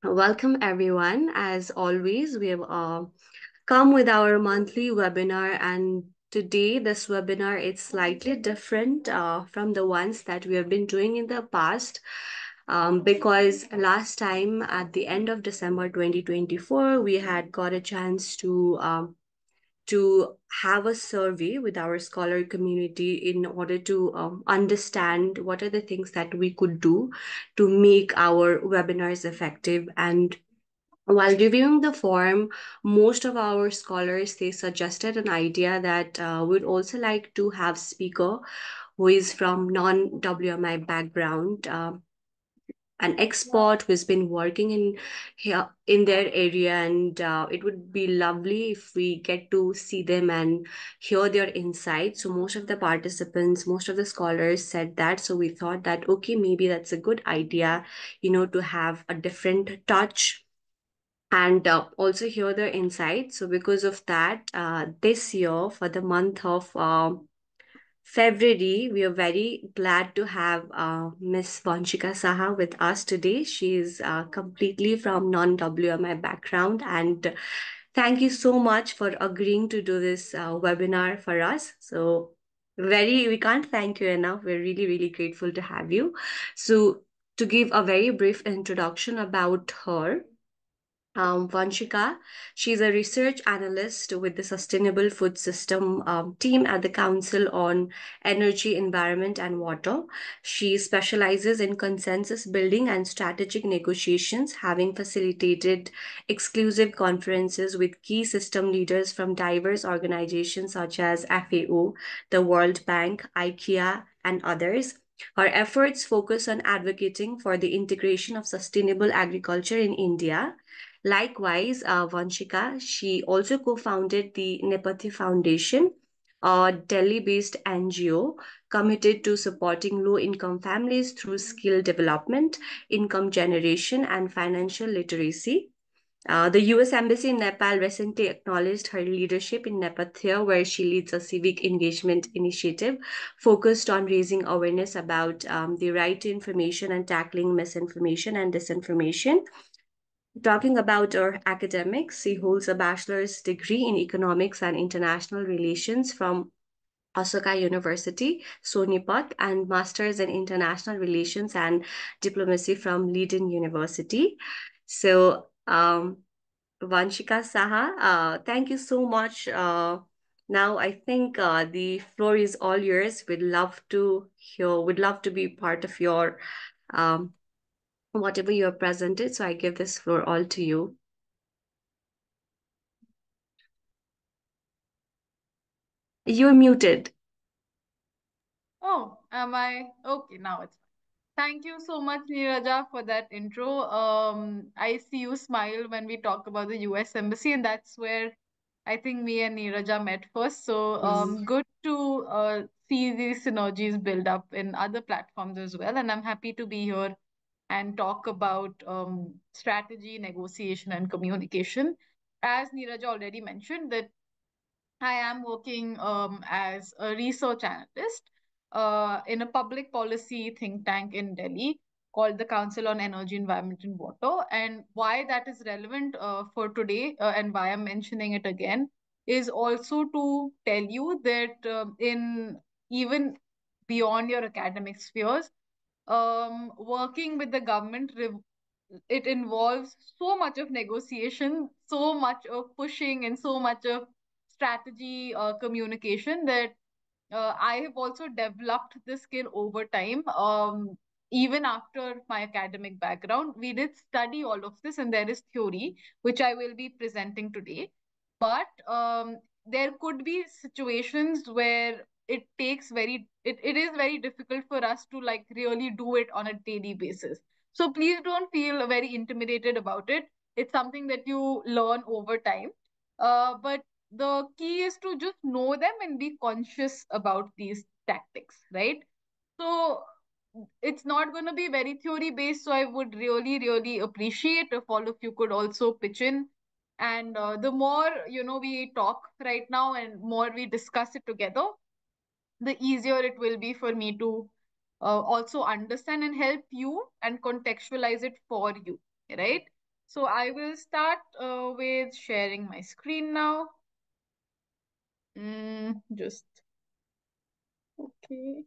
Welcome, everyone. As always, we have come with our monthly webinar, and today this webinar is slightly different from the ones that we have been doing in the past. Because last time at the end of December 2024, we had got a chance to have a survey with our scholar community in order to understand what are the things that we could do to make our webinars effective. And while reviewing the form, most of our scholars they suggested an idea that we'd also like to have speaker who is from non-WMI background, an expert who's been working in here in their area, and it would be lovely if we get to see them and hear their insights. So most of the participants, most of the scholars said that, so we thought that okay, maybe that's a good idea, to have a different touch and also hear their insights. So because of that, this year for the month of February, we are very glad to have Miss Vanshika Saha with us today. She is completely from non-WMI background, and thank you so much for agreeing to do this webinar for us. So we can't thank you enough. We're really, really grateful to have you. So to give a very brief introduction about her, Vanshika. She's a research analyst with the Sustainable Food System team at the Council on Energy, Environment, and Water. She specializes in consensus building and strategic negotiations, having facilitated exclusive conferences with key system leaders from diverse organizations such as FAO, the World Bank, IKEA, and others. Her efforts focus on advocating for the integration of sustainable agriculture in India. Likewise, Vanshika, she also co-founded the Nepathy Foundation, a Delhi-based NGO committed to supporting low-income families through skill development, income generation, and financial literacy. The US Embassy in Nepal recently acknowledged her leadership in Nepathia, where she leads a civic engagement initiative focused on raising awareness about the right to information and tackling misinformation and disinformation. Talking about her academics, she holds a bachelor's degree in economics and international relations from Ashoka University, Sonipat, and master's in international relations and diplomacy from Leiden University. So, Vanshika Saha, thank you so much. Now, I think the floor is all yours. We'd love to be part of your um, whatever you have presented. So I give this floor all to you. You're muted. Oh, am I? Okay, now it's fine. Thank you so much, Neeraja, for that intro. I see you smile when we talk about the US Embassy, and that's where I think me and Neeraja met first. So Mhm. good to see these synergies build up in other platforms as well. And I'm happy to be here and talk about strategy, negotiation, and communication. As Neeraja already mentioned, that I am working as a research analyst in a public policy think tank in Delhi called the Council on Energy, Environment and Water. And why that is relevant for today and why I'm mentioning it again is also to tell you that in even beyond your academic spheres, working with the government it involves so much of negotiation, so much of pushing, and so much of strategy communication that I have also developed this skill over time. Even after my academic background, we did study all of this, and there is theory, which I will be presenting today. But there could be situations where it is very difficult for us to like really do it on a daily basis. So please don't feel very intimidated about it. It's something that you learn over time. But the key is to just know them and be conscious about these tactics, right? So it's not going to be very theory based. So I would really, really appreciate if all of you could also pitch in. And the more we talk right now and more we discuss it together, the easier it will be for me to also understand and help you and contextualize it for you, right? So I will start with sharing my screen now. Just okay.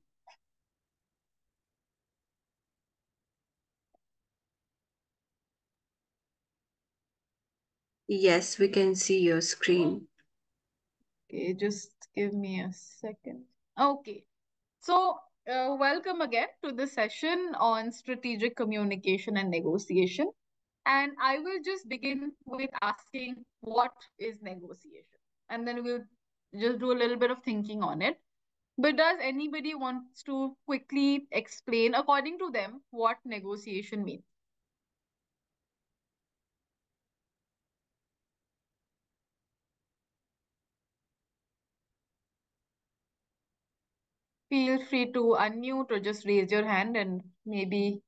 Yes, we can see your screen. Okay, just give me a second. Okay. So, welcome again to the session on strategic communication and negotiation. And I will just begin with asking what is negotiation? And then we'll just do a little bit of thinking on it. But does anybody wants to quickly explain, according to them, what negotiation means? Feel free to unmute or just raise your hand and maybe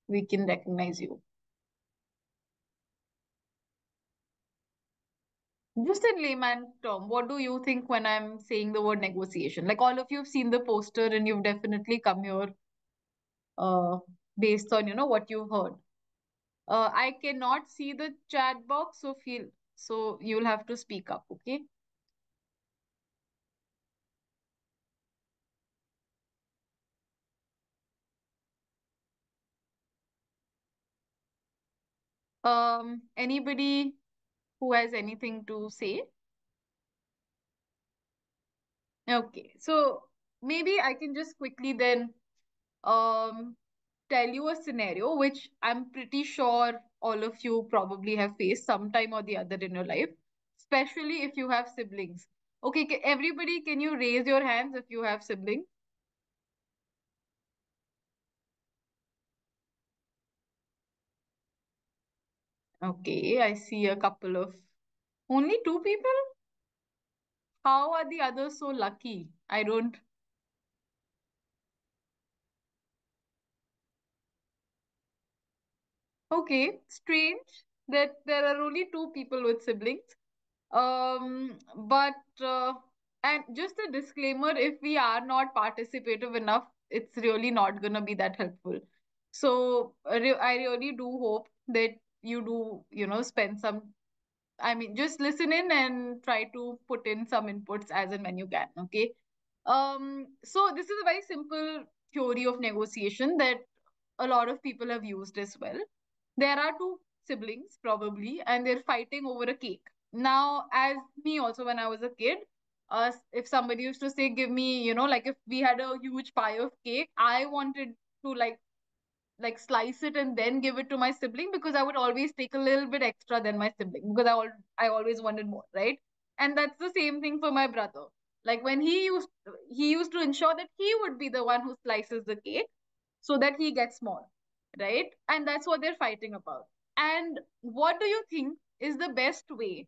we can recognize you. Just in layman term, what do you think when I'm saying the word negotiation? Like all of you have seen the poster and you've definitely come here uh, based on what you've heard. I cannot see the chat box, so you'll have to speak up, okay? Anybody who has anything to say? Okay, so maybe I can just quickly then um tell you a scenario which I'm pretty sure all of you probably have faced sometime or the other in your life, especially if you have siblings. Okay, everybody, can you raise your hands if you have siblings? Okay, I see a couple of only two people. How are the others so lucky? I don't. Okay, strange that there are only two people with siblings. But and just a disclaimer, if we are not participative enough, it's really not gonna be that helpful. So I really do hope that you do, spend some, I mean, just listen in and try to put in some inputs as and when you can, okay? So this is a very simple theory of negotiation that a lot of people have used as well. There are two siblings probably, and they're fighting over a cake. Now, as me also when I was a kid, if somebody used to say, "Give me," like if we had a huge pie of cake, I wanted to like slice it and then give it to my sibling because I would always take a little bit extra than my sibling because I always wanted more, right? And that's the same thing for my brother. Like when he used to ensure that he would be the one who slices the cake so that he gets more, right? And that's what they're fighting about. And what do you think is the best way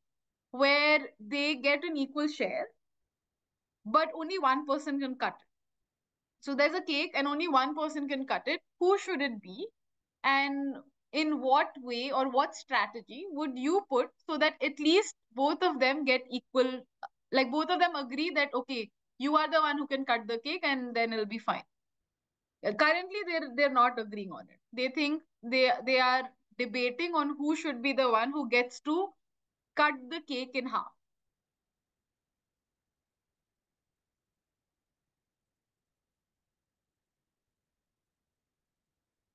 where they get an equal share, but only one person can cut it? So there's a cake and only one person can cut it. Who should it be? And in what way or what strategy would you put so that at least both of them get equal, like both of them agree that, okay, you are the one who can cut the cake and then it'll be fine. Currently, they're not agreeing on it. They think they are debating on who should be the one who gets to cut the cake in half.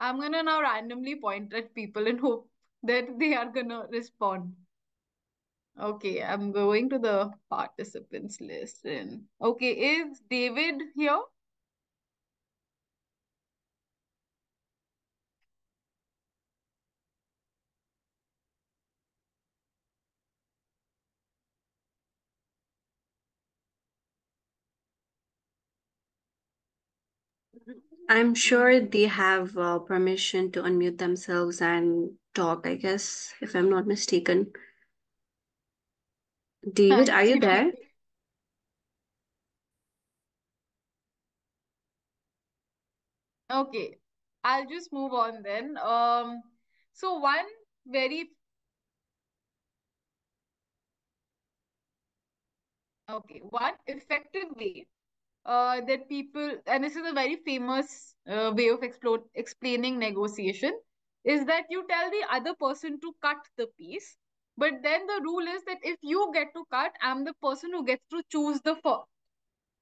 I'm gonna now randomly point at people and hope that they are gonna respond. Okay, I'm going to the participants list. And okay, is David here? I'm sure they have permission to unmute themselves and talk, I guess, if I'm not mistaken. David, are you Actually, there? okay. I'll just move on then. So one very one effective way that people, and this is a very famous way of explaining negotiation. is that you tell the other person to cut the piece, but then the rule is that if you get to cut, I'm the person who gets to choose the first,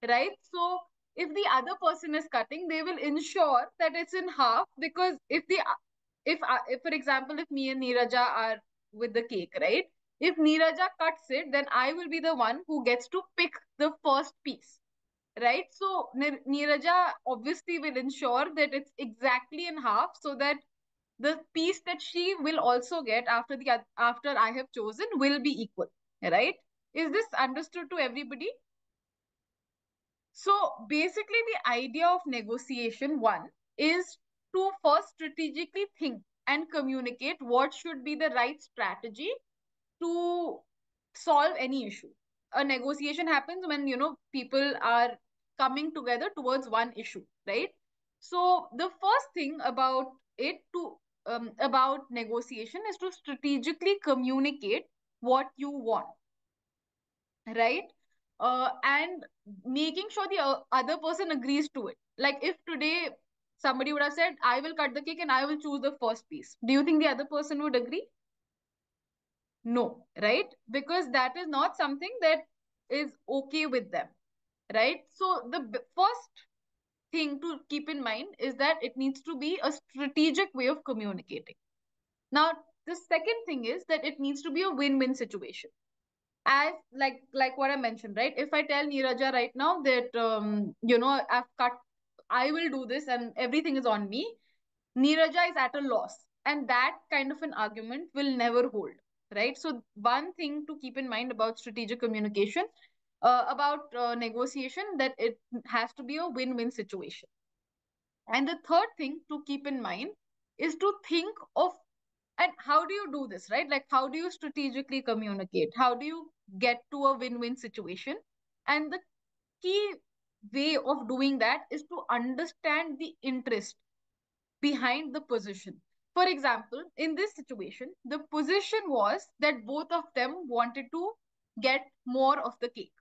right? So if the other person is cutting, they will ensure that it's in half, because if for example, if me and Neeraja are with the cake, right? If Neeraja cuts it, then I will be the one who gets to pick the first piece, right? So Neeraja obviously will ensure that it's exactly in half, so that the piece that she will also get after I have chosen will be equal, right? Is this understood to everybody? So basically, the idea of negotiation one is to first strategically think and communicate what should be the right strategy to solve any issue. A negotiation happens when, people are coming together towards one issue, right? So the first thing about negotiation is to strategically communicate what you want, right? And making sure the other person agrees to it. Like if today somebody would have said, I will cut the cake and I will choose the first piece, do you think the other person would agree? No, right? Because that is not something that is okay with them, right? So the first thing to keep in mind is that it needs to be a strategic way of communicating. Now, the second thing is that it needs to be a win-win situation. As like what I mentioned, right? If I tell Neeraja right now that I will do this and everything is on me, Neeraja is at a loss, and that kind of an argument will never hold, right? So one thing to keep in mind about strategic communication, about negotiation, that it has to be a win-win situation. And the third thing to keep in mind is to think of, and how do you do this, right? Like how do you strategically communicate? How do you get to a win-win situation? And the key way of doing that is to understand the interest behind the position. For example, in this situation, the position was that both of them wanted to get more of the cake,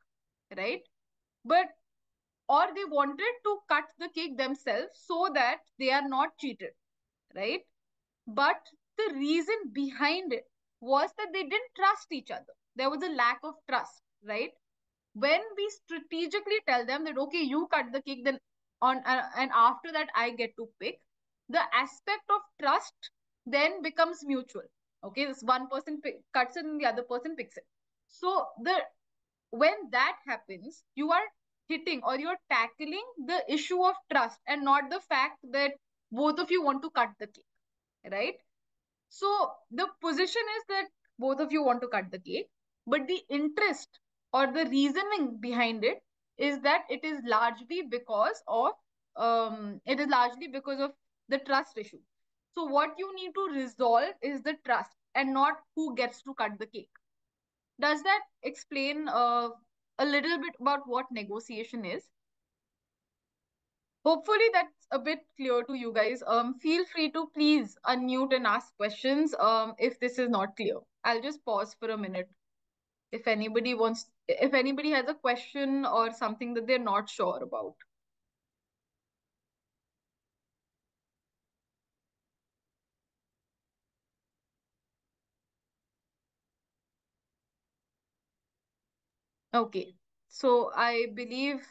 right? But or they wanted to cut the cake themselves so that they are not cheated, right? But the reason behind it was that they didn't trust each other. There was a lack of trust, right? When we strategically tell them that, okay, you cut the cake, then and after that I get to pick, the aspect of trust then becomes mutual. Okay, this one person cuts it and the other person picks it. So when that happens, you are hitting or you're tackling the issue of trust and not the fact that both of you want to cut the cake, right? So the position is that both of you want to cut the cake, but the interest or the reasoning behind it is that it is largely because of the trust issue. So what you need to resolve is the trust and not who gets to cut the cake. Does that explain a little bit about what negotiation is? Hopefully that's a bit clear to you guys. Feel free to please unmute and ask questions if this is not clear. I'll just pause for a minute. If anybody has a question or something that they're not sure about. Okay, so I believe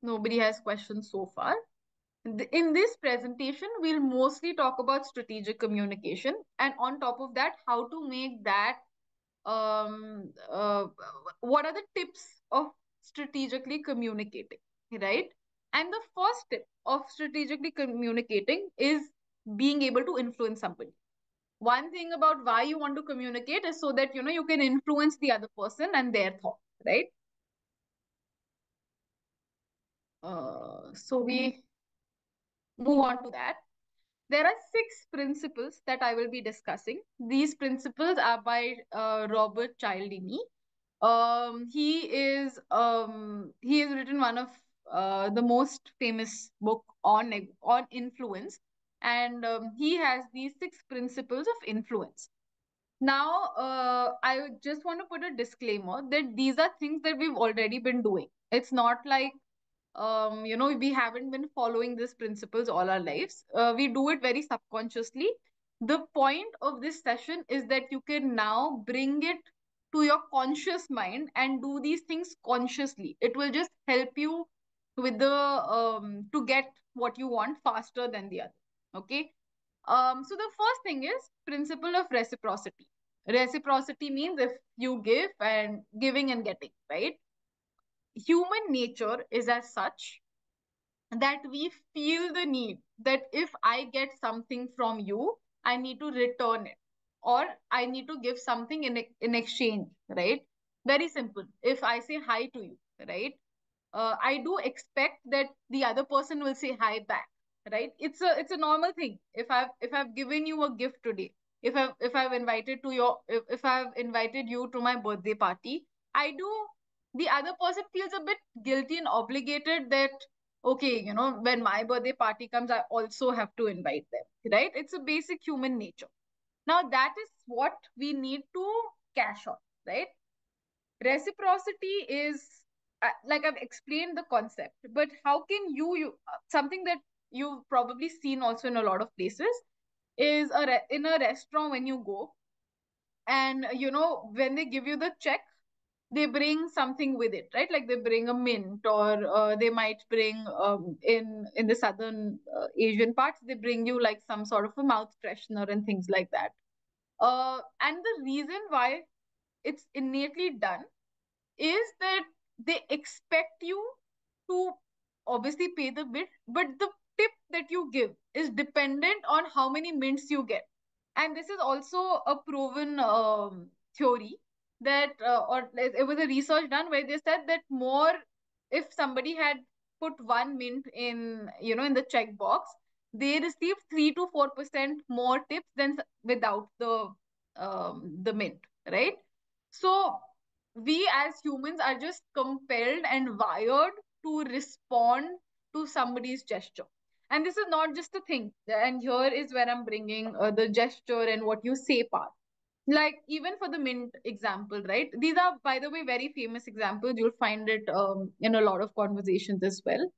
nobody has questions so far. In this presentation, we'll mostly talk about strategic communication, and on top of that, how to make that um, uh, what are the tips of strategically communicating, right? And the first tip of strategically communicating is being able to influence somebody. One thing about why you want to communicate is so that you can influence the other person and their thought, right? So we move on to that. There are 6 principles that I will be discussing. These principles are by Robert Cialdini. He has written one of the most famous book on influence, and he has these 6 principles of influence. Now, I just want to put a disclaimer that these are things that we've already been doing. It's not like we haven't been following these principles all our lives. We do it very subconsciously. The point of this session is that you can now bring it to your conscious mind and do these things consciously. It will just help you with the to get what you want faster than the other. Okay. So the first thing is principle of reciprocity. Reciprocity means if you give and giving and getting, right? Human nature is as such that we feel the need that if I get something from you, I need to return it or I need to give something in exchange, right? Very simple. If I say hi to you, right? I do expect that the other person will say hi back, right? It's a normal thing. If I've given you a gift today, if I've invited to your if I've invited you to my birthday party, I do. The other person feels a bit guilty and obligated that okay, when my birthday party comes, I also have to invite them, right? It's a basic human nature. Now that is what we need to cash on, right? Reciprocity is like I've explained the concept, but how can you something that you've probably seen also in a lot of places is in a restaurant when you go and when they give you the check, they bring something with it, right? Like they bring a mint or they might bring in the southern Asian parts, they bring you like some sort of a mouth freshener and things like that. And the reason why it's innately done is that they expect you to obviously pay the bill, but the tip that you give is dependent on how many mints you get. And this is also a proven theory that, or it was a research done where they said that more, if somebody had put one mint in the check box, they received 3 to 4% more tips than without the mint, right? So we as humans are just compelled and wired to respond to somebody's gesture. And this is not just a thing. And here is where I'm bringing the gesture and what you say part. Like even for the mint example, right? These are, by the way, very famous examples. You'll find it in a lot of conversations as well.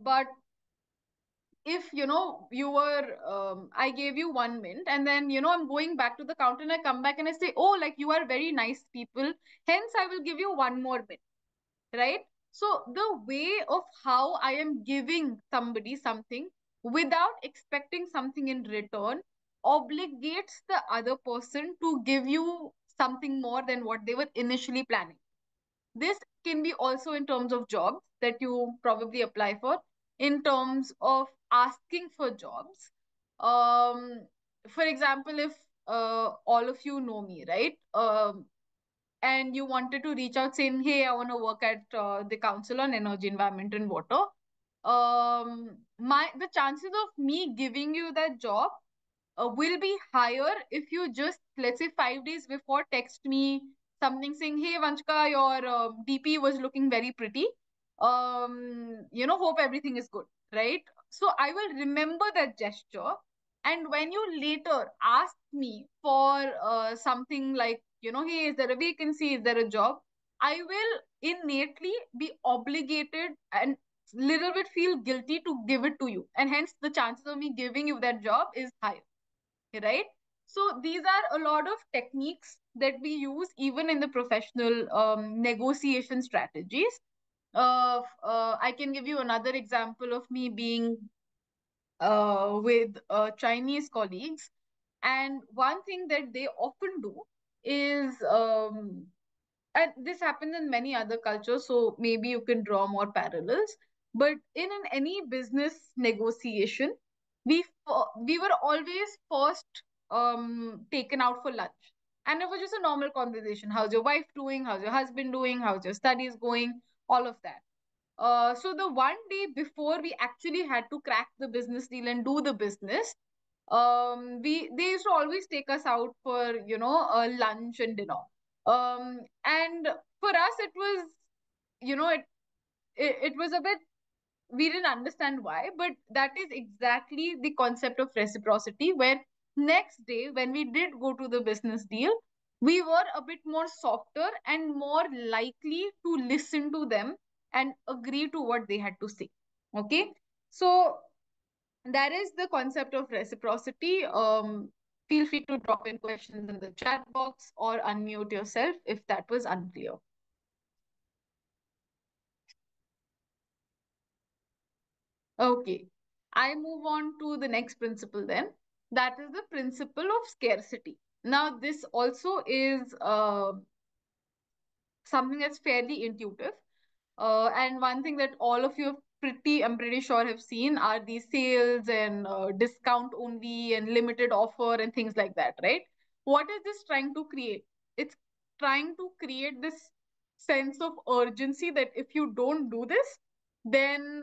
But if you were I gave you one mint and then I'm going back to the counter and I come back and I say, oh, like you are very nice people, hence I will give you one more mint, right? So the way of how I am giving somebody something without expecting something in return obligates the other person to give you something more than what they were initially planning. This can be also in terms of jobs that you probably apply for, in terms of asking for jobs. Um, for example, if all of you know me, right? And you wanted to reach out saying, hey, I want to work at the Council on Energy, Environment and Water. The chances of me giving you that job will be higher if you just, let's say, 5 days before text me something saying, hey, Vanchika, your DP was looking very pretty. Hope everything is good, right? So I will remember that gesture. And when you later ask me for something like, hey, is there a vacancy? Is there a job? I will innately be obligated and little bit feel guilty to give it to you. And hence the chances of me giving you that job is higher, right? So these are a lot of techniques that we use even in the professional negotiation strategies. I can give you another example of me being with Chinese colleagues. And one thing that they often do is, and this happens in many other cultures, so maybe you can draw more parallels. But in any business negotiation, we were always first taken out for lunch, and it was just a normal conversation. How's your wife doing? How's your husband doing? How's your studies going? All of that. So the one day before we actually had to crack the business deal and do the business, they used to always take us out for lunch and dinner. And for us it was it was a bit, we didn't understand why, but that is exactly the concept of reciprocity, where next day when we did go to the business deal, we were a bit more softer and more likely to listen to them and agree to what they had to say. Okay, so that is the concept of reciprocity. Feel free to drop in questions in the chat box or unmute yourself if that was unclear. Okay, I move on to the next principle then. That is the principle of scarcity. Now, this also is something that's fairly intuitive. And one thing that all of you have I'm pretty sure have seen are these sales and discount only and limited offer and things like that, right? What is this trying to create? It's trying to create this sense of urgency that if you don't do this, then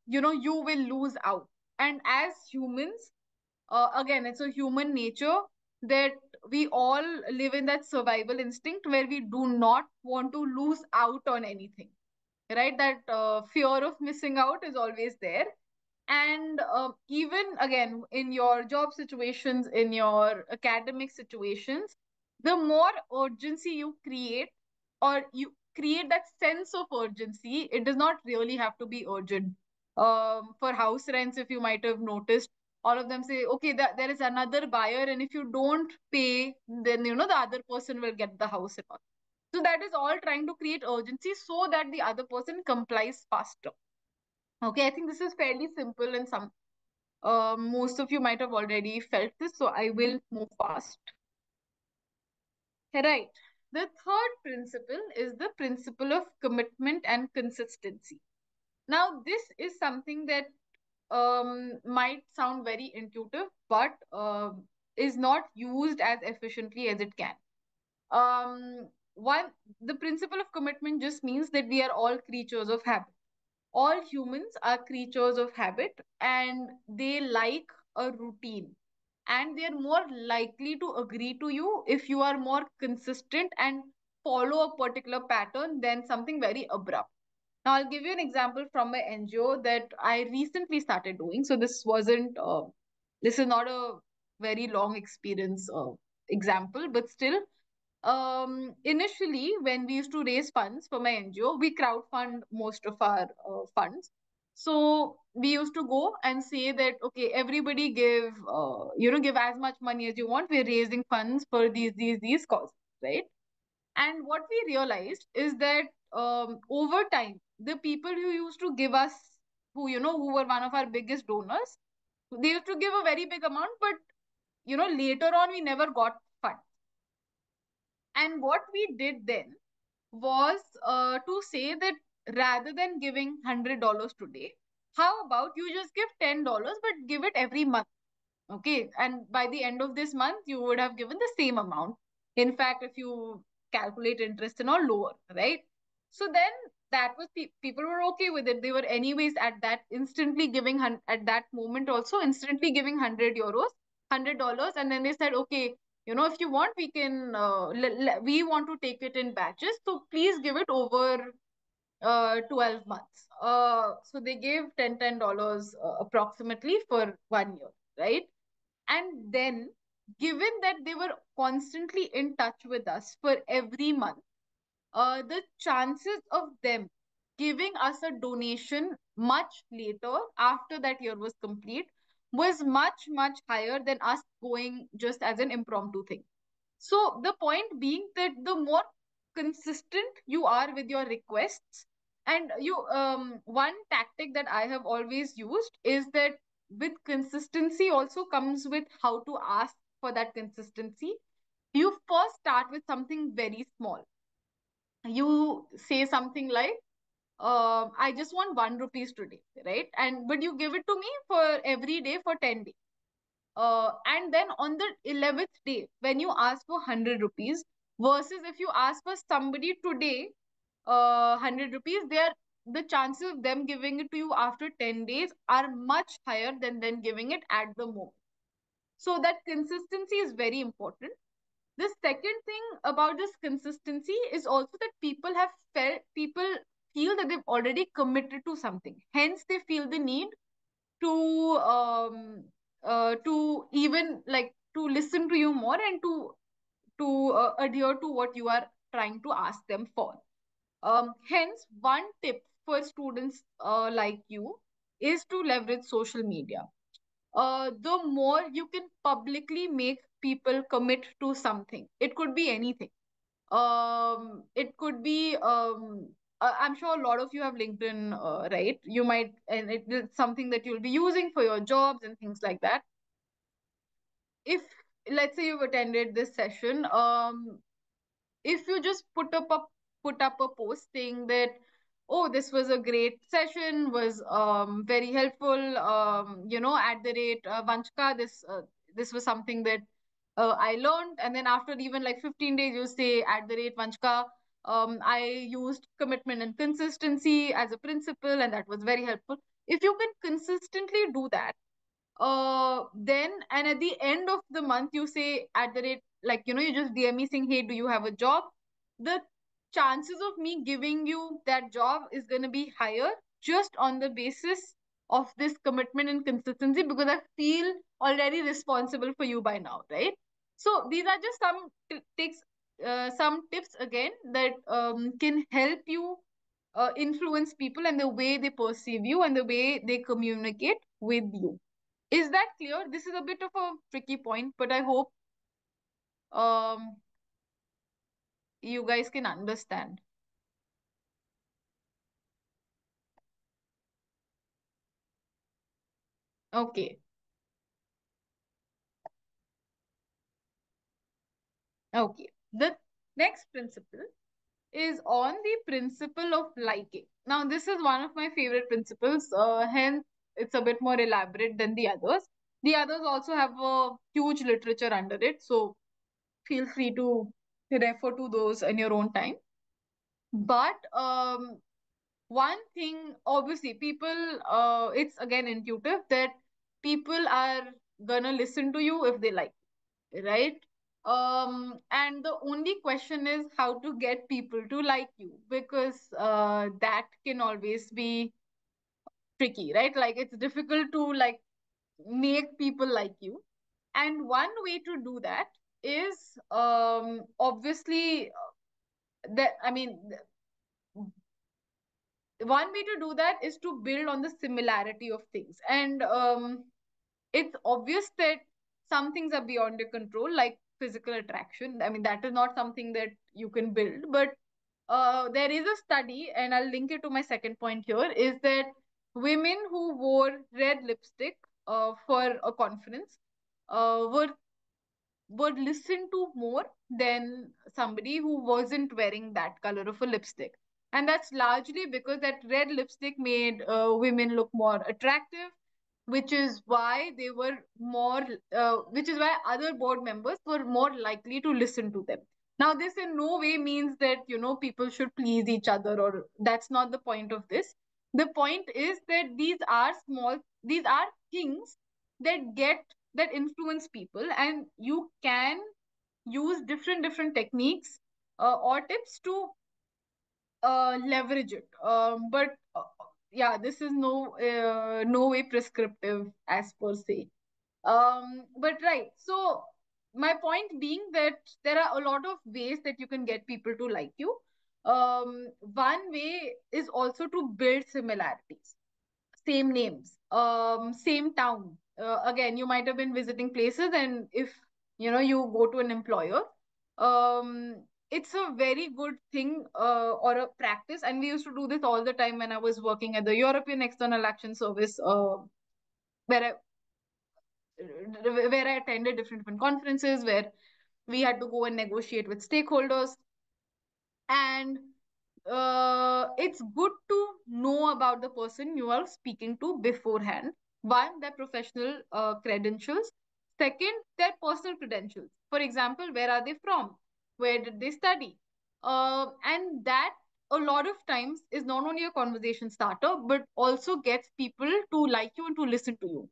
you will lose out. And as humans, again, it's a human nature that we all live in that survival instinct where we do not want to lose out on anything, right? That fear of missing out is always there. And even again, in your job situations, in your academic situations, the more urgency you create, or you create that sense of urgency, it does not really have to be urgent. For house rents, if you might have noticed, all of them say, okay, there is another buyer, and if you don't pay, then the other person will get the house and all. So that is all trying to create urgency so that the other person complies faster. Okay, I think this is fairly simple, and most of you might have already felt this, so I will move fast. Right. The third principle is the principle of commitment and consistency. Now, this is something that might sound very intuitive, but is not used as efficiently as it can. One, the principle of commitment just means that we are all creatures of habit. All humans are creatures of habit, and they like a routine, and they are more likely to agree to you if you are more consistent and follow a particular pattern than something very abrupt. Now, I'll give you an example from my NGO that I recently started doing. So this is not a very long experience example, but still, initially, when we used to raise funds for my NGO, we crowdfund most of our funds. So we used to go and say that, okay, everybody give as much money as you want. We're raising funds for these causes, right? And what we realized is that over time, the people who used to give us, who were one of our biggest donors, they used to give a very big amount, but later on, we never got funds. And what we did then was to say that rather than giving $100 today, how about you just give $10, but give it every month? Okay. And by the end of this month, you would have given the same amount. In fact, if you calculate interest and all, lower, right? So then that was people were okay with it. They were anyways at that instantly giving at that moment also instantly giving €100, $100, and then they said, okay, if you want, we can. We want to take it in batches, so please give it over 12 months. So they gave $10 approximately for 1 year, right? And then, given that they were constantly in touch with us for every month, the chances of them giving us a donation much later after that year was complete was much, much higher than us going just as an impromptu thing. So, the point being that the more consistent you are with your requests, and one tactic that I have always used is that with consistency also comes with how to ask for that consistency. You first start with something very small. You say something like, I just want 1 rupees today, right? And but you give it to me for every day for 10 days. And then on the 11th day, when you ask for 100 rupees, versus if you ask for somebody today, 100 rupees, the chances of them giving it to you after 10 days are much higher than them giving it at the moment. So that consistency is very important. The second thing about this consistency is also that people feel that they've already committed to something. Hence, they feel the need to even like to listen to you more and to adhere to what you are trying to ask them for. Hence, one tip for students like you is to leverage social media. The more you can publicly make people commit to something, it could be anything. It could be I'm sure a lot of you have LinkedIn, right? You might, and it's something that you'll be using for your jobs and things like that. If, let's say, you've attended this session, if you just put up a post saying that, oh, this was a great session, was very helpful, at the rate Vanchka, this was something that I learned. And then after even like 15 days, you say at the rate Vanchka, I used commitment and consistency as a principle, and that was very helpful. If you can consistently do that, then, and at the end of the month you say at the rate, like, you just DM me saying, hey, do you have a job? The chances of me giving you that job is going to be higher, just on the basis of this commitment and consistency, because I feel already responsible for you by now, right? So these are just some tips again that can help you influence people and the way they perceive you and the way they communicate with you. Is that clear? This is a bit of a tricky point, but I hope um, you guys can understand. Okay. Okay. The next principle is on the principle of liking. Now, this is one of my favorite principles, hence, it's a bit more elaborate than the others. The others also have a huge literature under it, so feel free to refer to those in your own time. But one thing, obviously, people, it's again intuitive that people are gonna listen to you if they like, right? And the only question is how to get people to like you, because that can always be tricky, right? Like, it's difficult to like make people like you. And one way to do that is obviously that I mean one way to do that is to build on the similarity of things. And it's obvious that some things are beyond your control, like physical attraction. I mean, that is not something that you can build. But there is a study, and I'll link it to my second point here, is that women who wore red lipstick for a conference were would listen to more than somebody who wasn't wearing that color of a lipstick. And that's largely because that red lipstick made women look more attractive, which is why they were which is why other board members were more likely to listen to them. Now, this in no way means that, people should please each other, or that's not the point of this. The point is that these are things that influence people, and you can use different techniques or tips to leverage it. But yeah, this is no way prescriptive as per se. But right, so my point being that there are a lot of ways that you can get people to like you. One way is also to build similarities. Same names, same town. Again, you might have been visiting places, and if you go to an employer, um, it's a very good thing or a practice. And we used to do this all the time when I was working at the European External Action Service, where I attended different conferences where we had to go and negotiate with stakeholders. And it's good to know about the person you are speaking to beforehand. One, their professional credentials. Second, their personal credentials. For example, where are they from? Where did they study? And that, a lot of times, is not only a conversation starter, but also gets people to like you and to listen to you.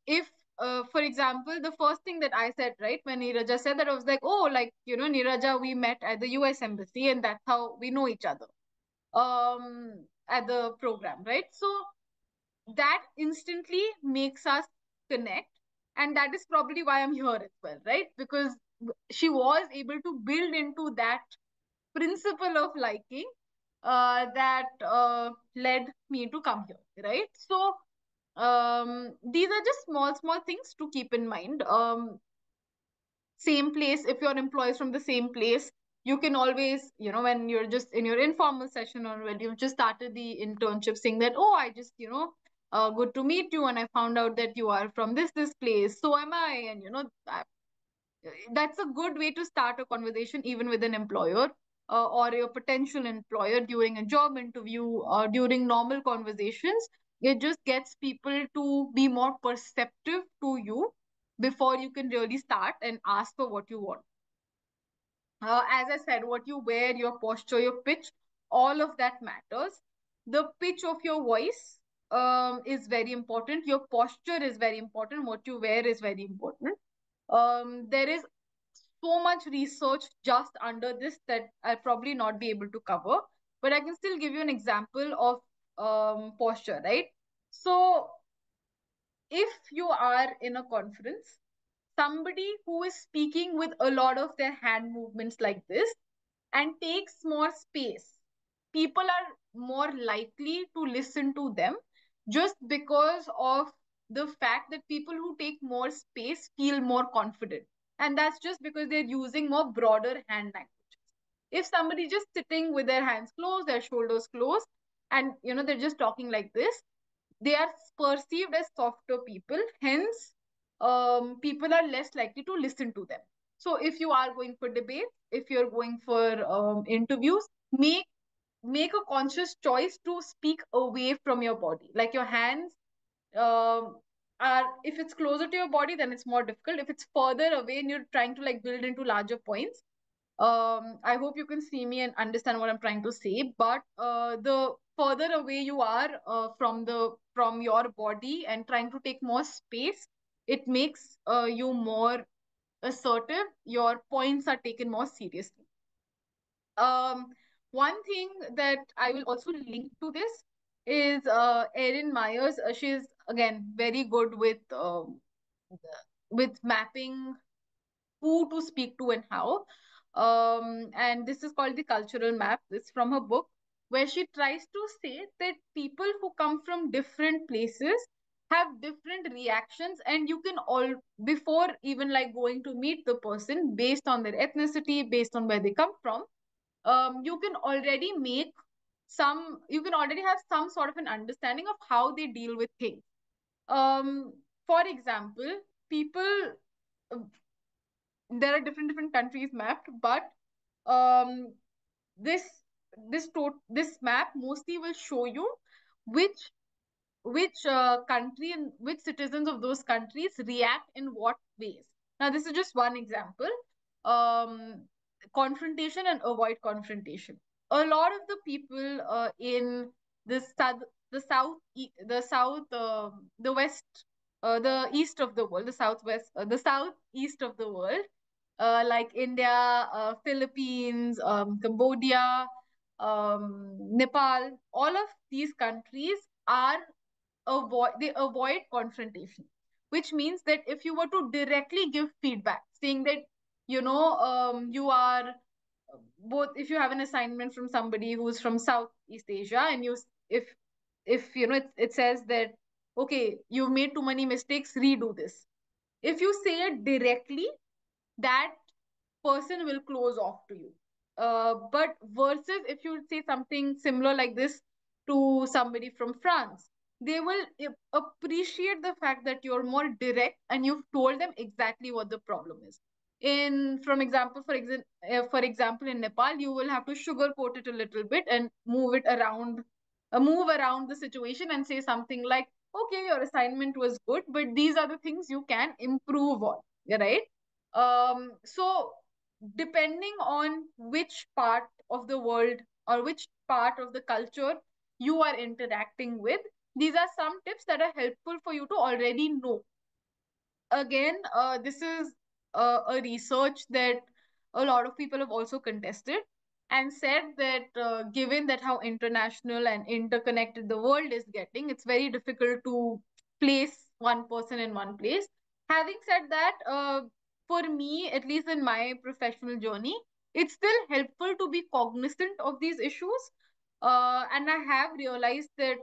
If For example, the first thing that I said, right, when Neeraja said that, I was like, oh, like, Neeraja, we met at the US Embassy, and that's how we know each other at the program, right? So that instantly makes us connect. And that is probably why I'm here as well, right? Because she was able to build into that principle of liking that led me to come here, right? So these are just small things to keep in mind. Same place, if your employees from the same place, you can always, when you're just in your informal session, or when you've just started the internship, saying that, oh, I just, good to meet you, and I found out that you are from this place, so am I, and that's a good way to start a conversation, even with an employer, or your potential employer, during a job interview or during normal conversations. It just gets people to be more perceptive to you before you can really start and ask for what you want. As I said, what you wear, your posture, your pitch, all of that matters. The pitch of your voice is very important. Your posture is very important. What you wear is very important. There is so much research just under this that I'll probably not be able to cover, but I can still give you an example of posture, right? So, if you are in a conference, somebody who is speaking with a lot of their hand movements like this and takes more space, people are more likely to listen to them, just because of the fact that people who take more space feel more confident. And that's just because they're using more broader hand language. If somebody just sitting with their hands closed, their shoulders closed, and they're just talking like this, they are perceived as softer people. Hence, people are less likely to listen to them. So if you are going for debates, if you're going for interviews, make a conscious choice to speak away from your body. Like, your hands um, are, if it's closer to your body, then it's more difficult. If it's further away and you're trying to like build into larger points, I hope you can see me and understand what I'm trying to say. But the further away you are from your body and trying to take more space, it makes you more assertive. Your points are taken more seriously. um One thing that I will also link to this is Erin Myers. She's again very good with mapping who to speak to and how. And this is called the cultural map. It's from her book, where she tries to say that people who come from different places have different reactions, and you can all, before even like going to meet the person, based on their ethnicity, based on where they come from, you can already you can already have some sort of an understanding of how they deal with things. For example, people, there are different countries mapped, but um, this this map mostly will show you which country and which citizens of those countries react in what ways. Now, this is just one example. Um, Confrontation and avoid confrontation. A lot of the people in the south, the south, the west, the east of the world, the southwest, the southeast of the world, like India, Philippines, Cambodia, Nepal, all of these countries are they avoid confrontation, which means that if you were to directly give feedback, saying that you are both, if you have an assignment from somebody who's from Southeast Asia, and if it says that, okay, you've made too many mistakes, redo this. If you say it directly, that person will close off to you. But versus if you say something similar like this to somebody from France, they will appreciate the fact that you're more direct and you've told them exactly what the problem is. For example, in Nepal, you will have to sugarcoat it a little bit and move around the situation and say something like, "Okay, your assignment was good, but these are the things you can improve on." Right? So depending on which part of the world or which part of the culture you are interacting with, these are some tips that are helpful for you to already know. Again, this is a research that a lot of people have also contested and said that given that how international and interconnected the world is getting, it's very difficult to place one person in one place. Having said that, for me, at least in my professional journey, it's still helpful to be cognizant of these issues. And I have realized that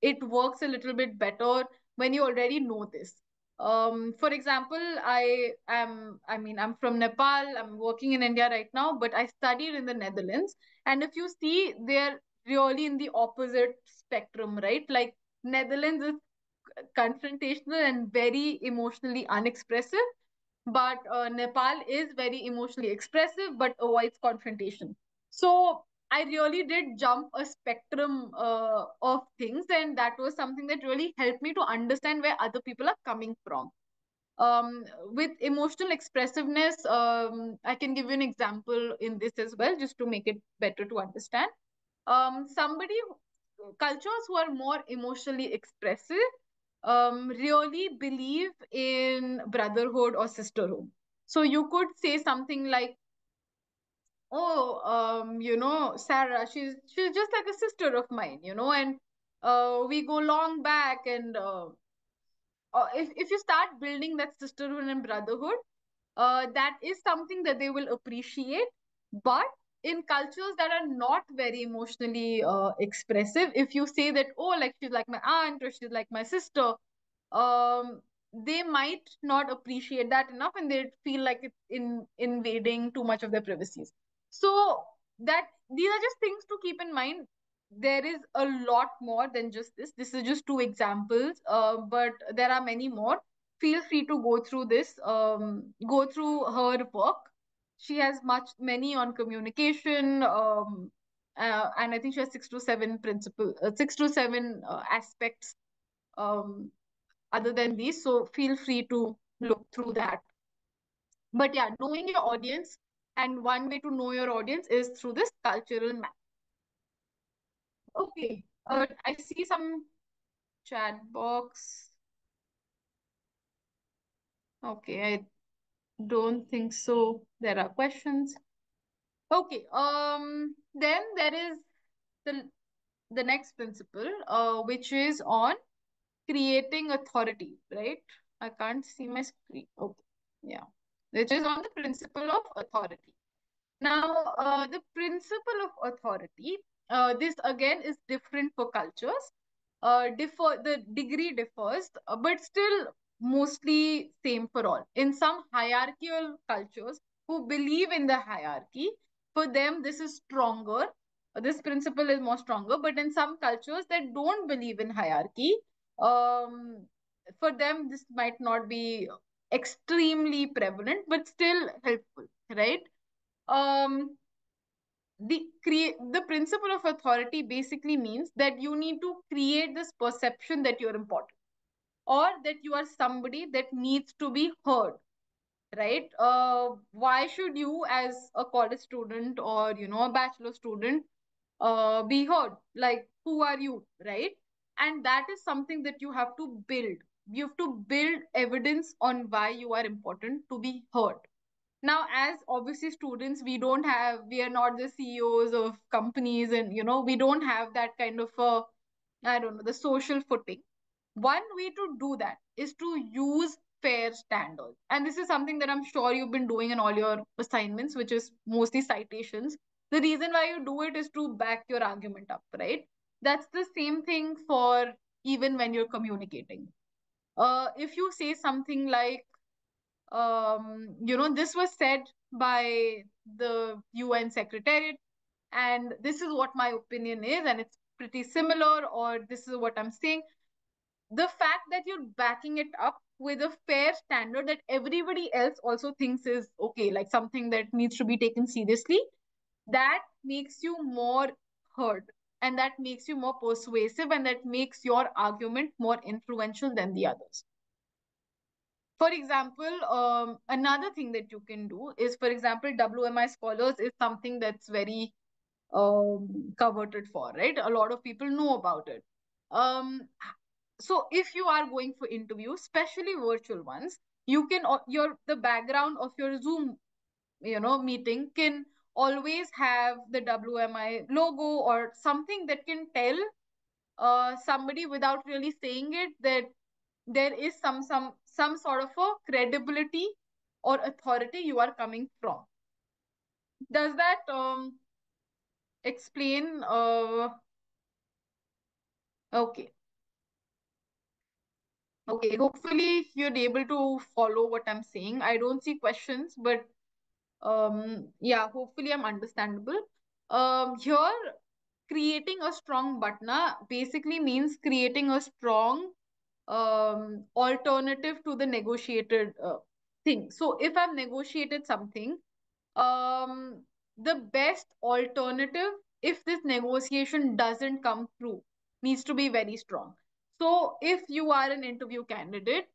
it works a little bit better when you already know this. For example, I'm from Nepal. I'm working in India right now, but I studied in the Netherlands. And if you see, they're really in the opposite spectrum, right? Like Netherlands is confrontational and very emotionally unexpressive, but Nepal is very emotionally expressive but avoids confrontation. So I really did jump a spectrum of things, and that was something that really helped me to understand where other people are coming from. With emotional expressiveness, I can give you an example in this as well, just to make it better to understand. Somebody, cultures who are more emotionally expressive, really believe in brotherhood or sisterhood. So you could say something like, "Oh, Sarah, she's just like a sister of mine, and we go long back, and if you start building that sisterhood and brotherhood, that is something that they will appreciate. But in cultures that are not very emotionally expressive, if you say that, oh, like she's like my aunt or she's like my sister, um, they might not appreciate that enough, and they feel like it's invading too much of their privacies. So that these are just things to keep in mind. There is a lot more than just this. This is just two examples, but there are many more. Feel free to go through this, go through her work. She has many on communication, and I think she has six to seven aspects um, other than these. So feel free to look through that. But yeah, knowing your audience, and one way to know your audience is through this cultural map. Okay, I see some chat box. Okay, I don't think so. There are questions. Okay, then there is the the next principle, which is on creating authority, right? I can't see my screen. Okay, yeah, which is on the principle of authority. Now, the principle of authority, this again is different for cultures. The degree differs, but still mostly same for all. In some hierarchical cultures who believe in the hierarchy, for them this is stronger. This principle is more stronger. But in some cultures that don't believe in hierarchy, um, for them this might not be extremely prevalent, but still helpful, right? um the principle of authority basically means that you need to create this perception that you're important, or that you are somebody that needs to be heard, right? Why should you, as a college student or a bachelor student, be heard? Like, who are you, right? And that is something that you have to build. You have to build evidence on why you are important to be heard. Now, as obviously students, we are not the CEOs of companies, and we don't have that kind of I don't know, the social footing. One way to do that is to use fair standards, and this is something that I'm sure you've been doing in all your assignments, which is mostly citations. The reason why you do it is to back your argument up, right? That's the same thing for even when you're communicating. If you say something like, this was said by the UN Secretariat, and this is what my opinion is, and it's pretty similar, or this is what I'm saying. The fact that you're backing it up with a fair standard that everybody else also thinks is okay, like something that needs to be taken seriously, that makes you more heard, and that makes you more persuasive, and that makes your argument more influential than the others. For example, another thing that you can do is, for example, WMI scholars is something that's very coveted for, right? A lot of people know about it. So if you are going for interviews, especially virtual ones, you can the background of your Zoom, meeting can always have the WMI logo or something that can tell somebody without really saying it that there is some sort of a credibility or authority you are coming from. Does that explain? Okay. Okay, hopefully you're able to follow what I'm saying. I don't see questions, but yeah, hopefully I'm understandable. Here, creating a strong batna basically means creating a strong alternative to the negotiated thing. So if I've negotiated something, um, the best alternative, if this negotiation doesn't come through, needs to be very strong. So if you are an interview candidate,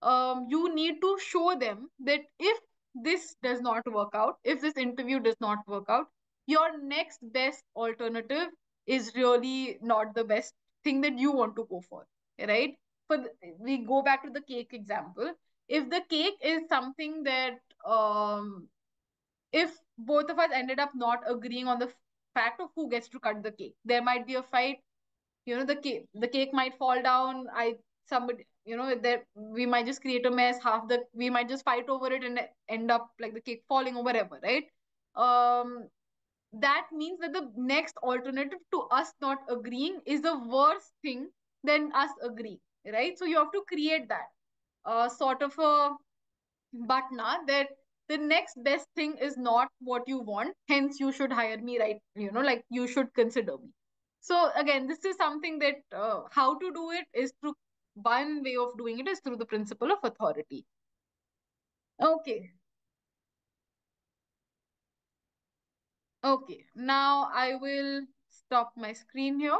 you need to show them that if this does not work out, if this interview does not work out, your next best alternative is really not the best thing that you want to go for, right? We go back to the cake example. If the cake is something that if both of us ended up not agreeing on the fact of who gets to cut the cake, there might be a fight. The cake might fall down. I somebody that we might just create a mess. We might just fight over it and end up like the cake falling or whatever, right? um that means that the next alternative to us not agreeing is the worst thing than us agreeing, right? So you have to create that sort of a but now that the next best thing is not what you want, hence you should hire me, right? Like you should consider me. So again, this is something that how to do it is through one way of doing it is through the principle of authority. Okay. Okay, now I will stop my screen here.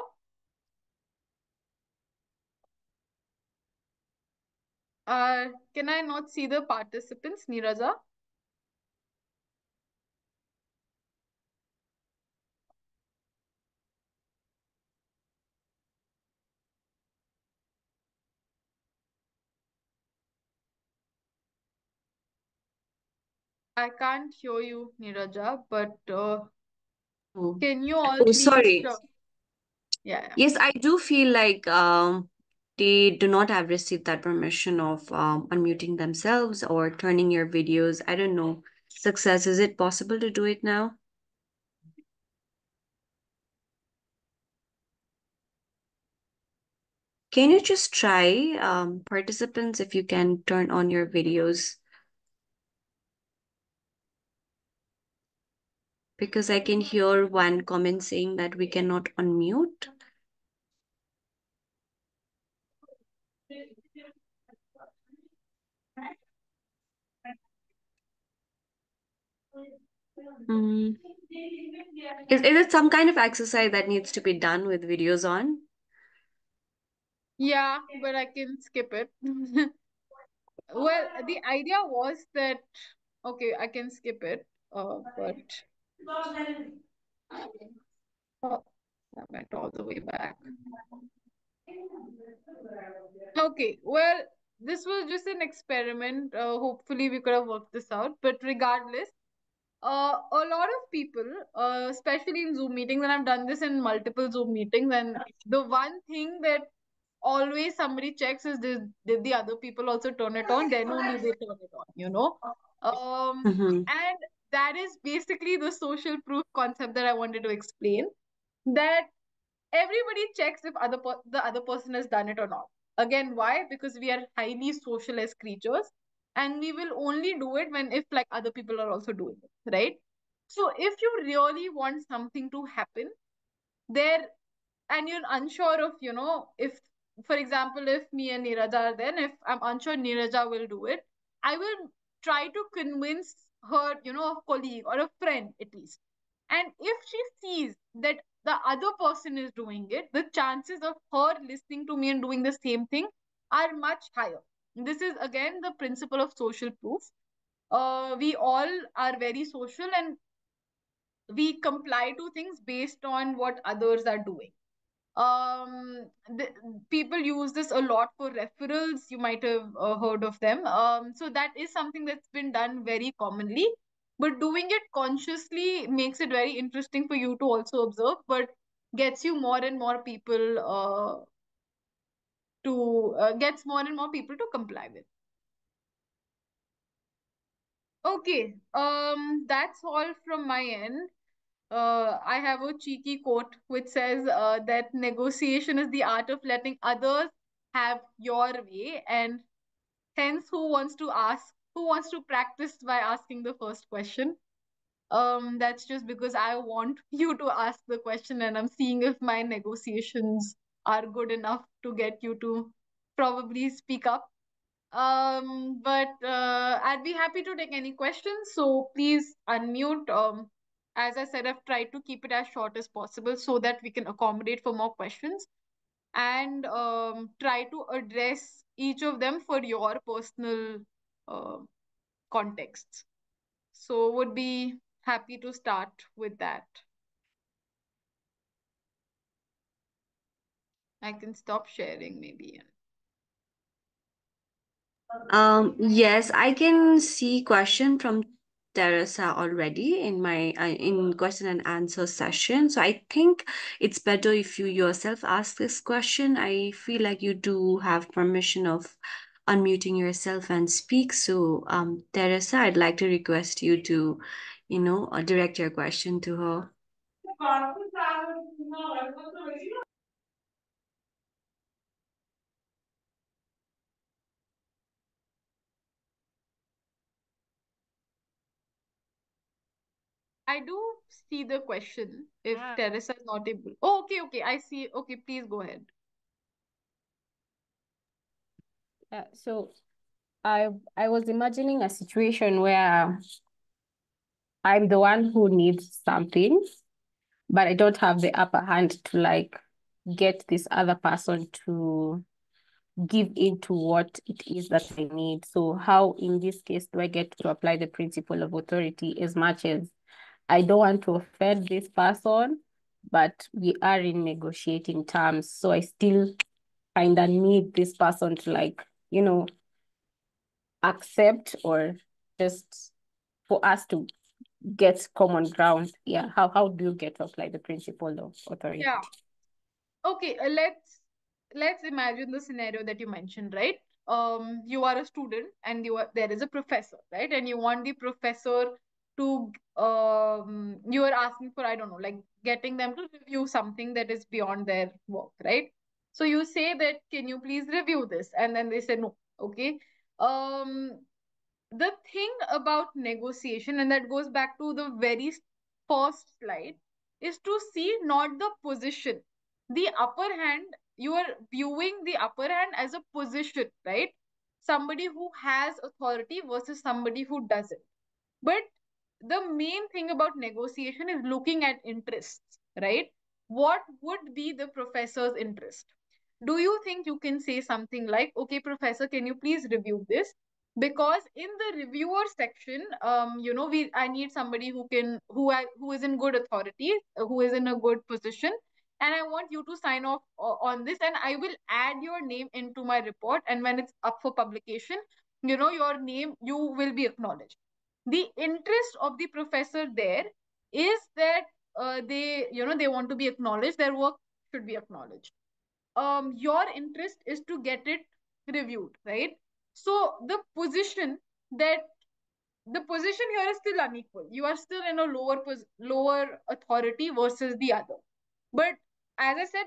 Can I not see the participants, Niraja? I can't hear you, Niraja, but Oh, can you all oh, please sorry. yeah, yeah. Yes, I do feel like they do not have received that permission of unmuting themselves or turning your videos. I don't know. Success, is it possible to do it now? Can you just try, participants, if you can turn on your videos? Because I can hear one comment saying that we cannot unmute. Mm. Is it some kind of exercise that needs to be done with videos on? Yeah, but I can skip it. Well, the idea was that okay, I can skip it. But oh, I went all the way back. Okay, well, this was just an experiment. Hopefully, we could have worked this out. But regardless, a lot of people, especially in Zoom meetings, and I've done this in multiple Zoom meetings, and the one thing that always somebody checks is did the other people also turn it on? Then only they turn it on. Mm-hmm. And that is basically the social proof concept that I wanted to explain. That everybody checks if the other person has done it or not. Again, why? Because we are highly social as creatures, and we will only do it when if like other people are also doing it, right? So if you really want something to happen there, and you're unsure of if, for example, if me and Niraja are there, and if I'm unsure Niraja will do it, I will try to convince her, a colleague or a friend at least. And if she sees that the other person is doing it, the chances of her listening to me and doing the same thing are much higher. This is again the principle of social proof. We all are very social, and we comply to things based on what others are doing. The, people use this a lot for referrals. You might have heard of them. So that is something that's been done very commonly, but doing it consciously makes it very interesting for you to also observe, but gets you more and more people to gets more and more people to comply with. Okay, that's all from my end. I have a cheeky quote which says that negotiation is the art of letting others have your way, and hence, who wants to practice by asking the first question? That's just because I want you to ask the question, and I'm seeing if my negotiations are good enough to get you to probably speak up. But I'd be happy to take any questions. So please unmute. As I said, I've tried to keep it as short as possible so that we can accommodate for more questions and try to address each of them for your personal uh, contexts. So would be happy to start with that. I can stop sharing maybe. Yes, I can see question from Teresa already in my in question and answer session. So I think it's better if you yourself ask this question. I feel like you do have permission of unmuting yourself and speak. So, Teresa, I'd like to request you to, direct your question to her. I do see the question if Teresa is not able. Oh, okay, okay. I see. Okay, please go ahead. So I was imagining a situation where I'm the one who needs something, but I don't have the upper hand to like get this other person to give into what it is that I need. So how in this case do I get to apply the principle of authority as much as I don't want to offend this person, but we are in negotiating terms. So I still kind of need this person to like, accept or just for us to get common ground. Yeah. How do you get to apply the principle of authority? Yeah. Okay, let's imagine the scenario that you mentioned, right? You are a student and there is a professor, right? And you want the professor to you are asking for, I don't know, like getting them to review something that is beyond their work, right? So you say that, can you please review this? And then they say no. Okay. Um, the thing about negotiation, and that goes back to the very first slide, is to see not the position. The upper hand, you are viewing the upper hand as a position, right? Somebody who has authority versus somebody who doesn't. But the main thing about negotiation is looking at interests, right? What would be the professor's interest? Do you think you can say something like, okay, professor, can you please review this? Because in the reviewer section, I need somebody who is in good authority, who is in a good position, and I want you to sign off on this, and I will add your name into my report, and when it's up for publication, your name, you will be acknowledged. The interest of the professor there is that they want to be acknowledged, their work should be acknowledged. Your interest is to get it reviewed, right? So that the position here is still unequal. You are still in a lower authority versus the other. But as I said,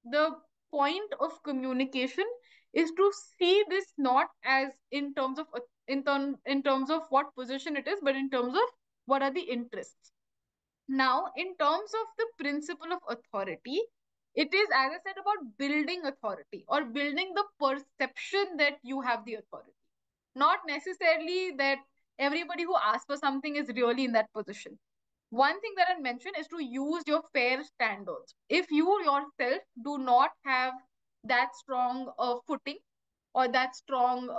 the point of communication is to see this not as in terms of in terms of what position it is, but in terms of what are the interests. Now, in terms of the principle of authority, it is, as I said, about building authority or building the perception that you have the authority. Not necessarily that everybody who asks for something is really in that position. One thing that I mentioned is to use your fair standards. If you yourself do not have that strong footing or that strong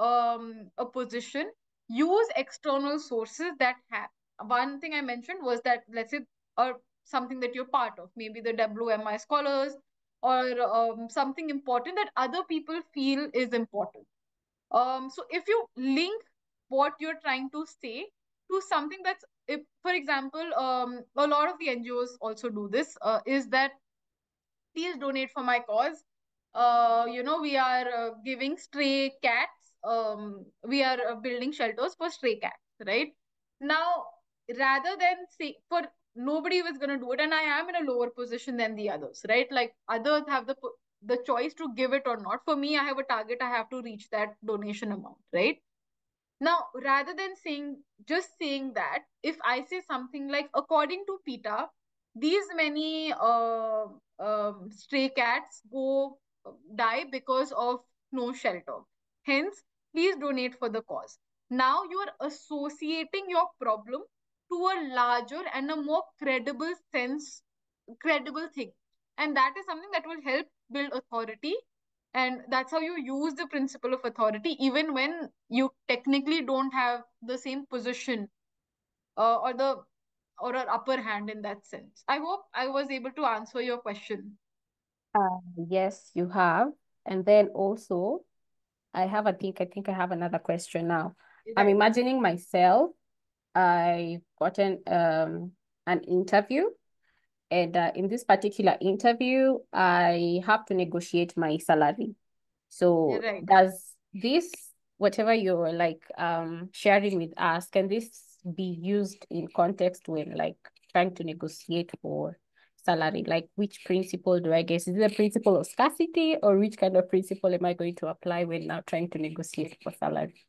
a position, use external sources that have. One thing I mentioned was that, let's say, or something that you're part of, maybe the WMI scholars or something important that other people feel is important. So if you link what you're trying to say to something that's, if, for example, a lot of the NGOs also do this, is that please donate for my cause. We are giving stray cats. We are building shelters for stray cats, right? Now, rather than say, for nobody was going to do it, and I am in a lower position than the others, right? Like others have the choice to give it or not. For me, I have a target, I have to reach that donation amount, right? Now, rather than just saying that, if I say something like, according to PETA, these many stray cats go die because of no shelter. Hence, please donate for the cause. Now you are associating your problem to a larger and a more credible thing. And that is something that will help build authority, and that's how you use the principle of authority even when you technically don't have the same position, or the or an upper hand in that sense. I hope I was able to answer your question. Yes, you have. And then also, I think I have another question now. I'm Right. imagining myself, I've gotten an interview, and in this particular interview, I have to negotiate my salary. So Right. does this, whatever you're like sharing with us, can this be used in context when like trying to negotiate for salary? Like which principle do I guess? Is it a principle of scarcity, or which kind of principle am I going to apply when now trying to negotiate for salary?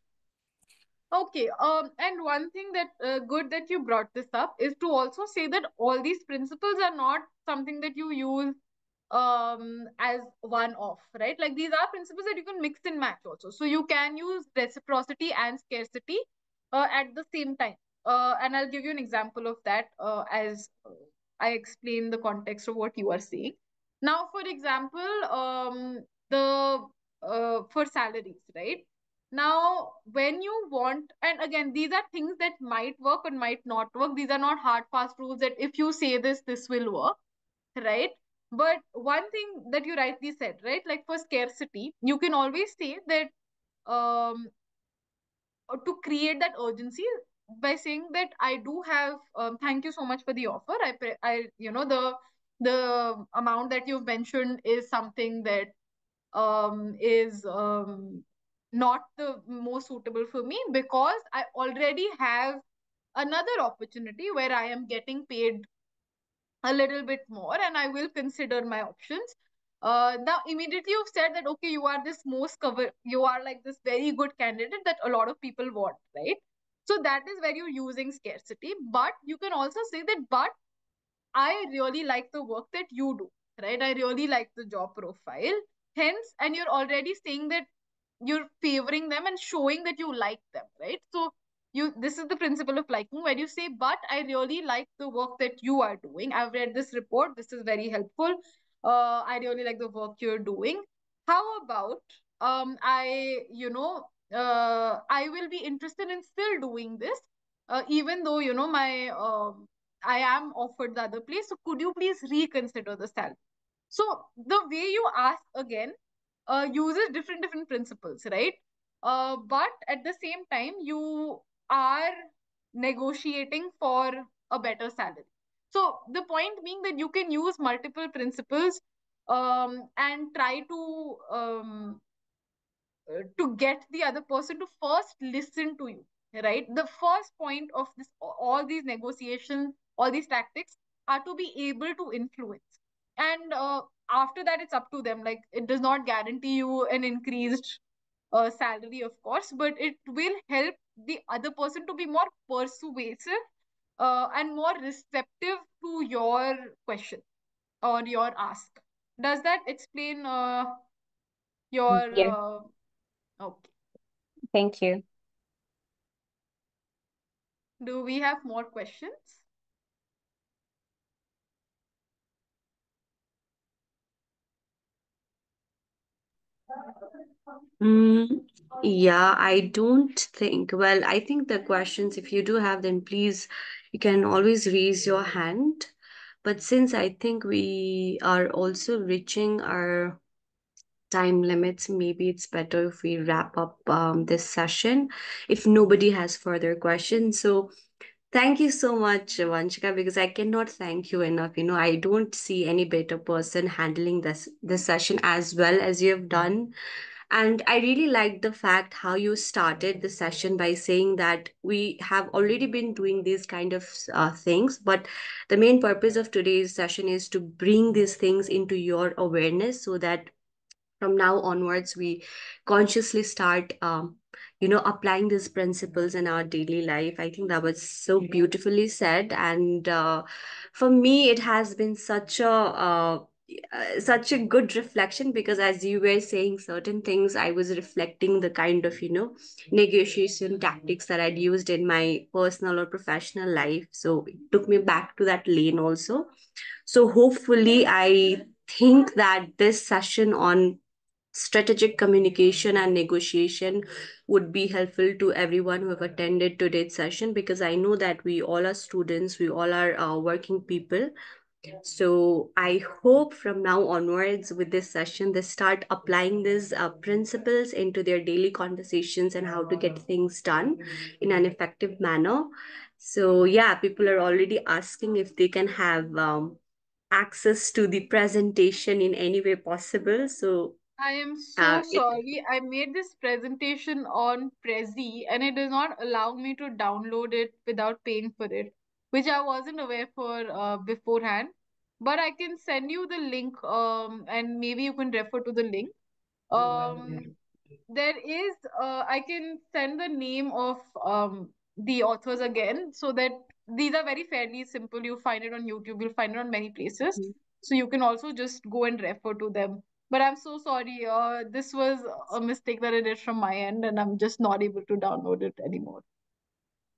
Okay. And one thing that good that you brought this up is to also say that all these principles are not something that you use as one off, right? Like these are principles that you can mix and match also. So you can use reciprocity and scarcity at the same time. And I'll give you an example of that as I explain the context of what you are saying. Now, for example, the for salaries, right? Now, when you want, and again, these are things that might work or might not work. These are not hard, fast rules that if you say this, this will work, right? But one thing that you rightly said, right? Like for scarcity, you can always say that to create that urgency by saying that I do have, thank you so much for the offer. The amount that you've mentioned is something that is not the most suitable for me because I already have another opportunity where I am getting paid a little bit more and I will consider my options. Now, immediately you've said that, okay, you are this most cover, you are like this very good candidate that a lot of people want, right? So that is where you're using scarcity. But you can also say that, but I really like the work that you do, right? I really like the job profile. Hence, and you're already saying that you're favoring them and showing that you like them, right? So this is the principle of liking where you say, but I really like the work that you are doing. I've read this report. This is very helpful. I really like the work you're doing. How about I will be interested in still doing this, even though my I am offered the other place. So could you please reconsider the salary? So the way you ask again uses different principles, right? But at the same time, you are negotiating for a better salary. So the point being that you can use multiple principles and try to get the other person to first listen to you, right? The first point of this, all these negotiations, all these tactics are to be able to influence. And after that, it's up to them. Like it does not guarantee you an increased salary, of course, but it will help the other person to be more persuasive and more receptive to your question or your ask. Does that explain your Yeah, okay? thank you. Do we have more questions? Mm, yeah, I don't think. Well, I think the questions, if you do have them, please, you can always raise your hand. But since I think we are also reaching our time limits, maybe it's better if we wrap up this session if nobody has further questions. So, thank you so much, Vanshika, because I cannot thank you enough. I don't see any better person handling this session as well as you have done. And I really liked the fact how you started the session by saying that we have already been doing these kind of things, but the main purpose of today's session is to bring these things into your awareness so that from now onwards we consciously start applying these principles in our daily life. I think that was so beautifully said. And for me it has been such a good reflection, because as you were saying certain things, I was reflecting the kind of negotiation tactics that I'd used in my personal or professional life, so it took me back to that lane also. So hopefully I think that this session on strategic communication and negotiation would be helpful to everyone who have attended today's session, because I know that we all are students, we all are working people. So I hope from now onwards with this session, they start applying these principles into their daily conversations and how to get things done in an effective manner. So yeah, people are already asking if they can have access to the presentation in any way possible. So I am so it, sorry. I made this presentation on Prezi and it does not allow me to download it without paying for it, which I wasn't aware for beforehand. But I can send you the link, and maybe you can refer to the link. Um, there is, I can send the name of the authors again, so that these are very fairly simple. You find it on YouTube, you'll find it on many places. So you can also just go and refer to them. But I'm so sorry. This was a mistake that I did from my end, and I'm just not able to download it anymore.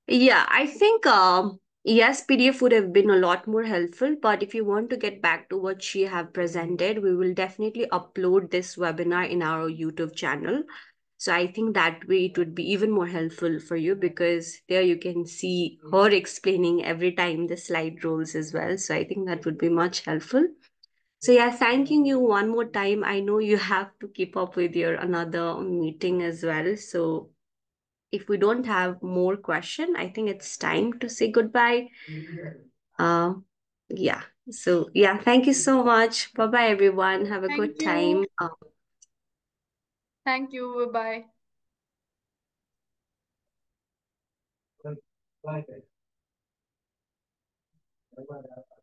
yeah, I think yes, PDF would have been a lot more helpful. But if you want to get back to what she have presented, we will definitely upload this webinar in our YouTube channel. So I think that way it would be even more helpful for you, because there you can see her explaining every time the slide rolls as well. So I think that would be much helpful. So yeah, thanking you one more time. I know you have to keep up with your another meeting as well. So if we don't have more question, I think it's time to say goodbye. Uh, yeah. So yeah, thank you so much. Bye bye, everyone. Have a Thank good you. time. Thank you. Bye bye.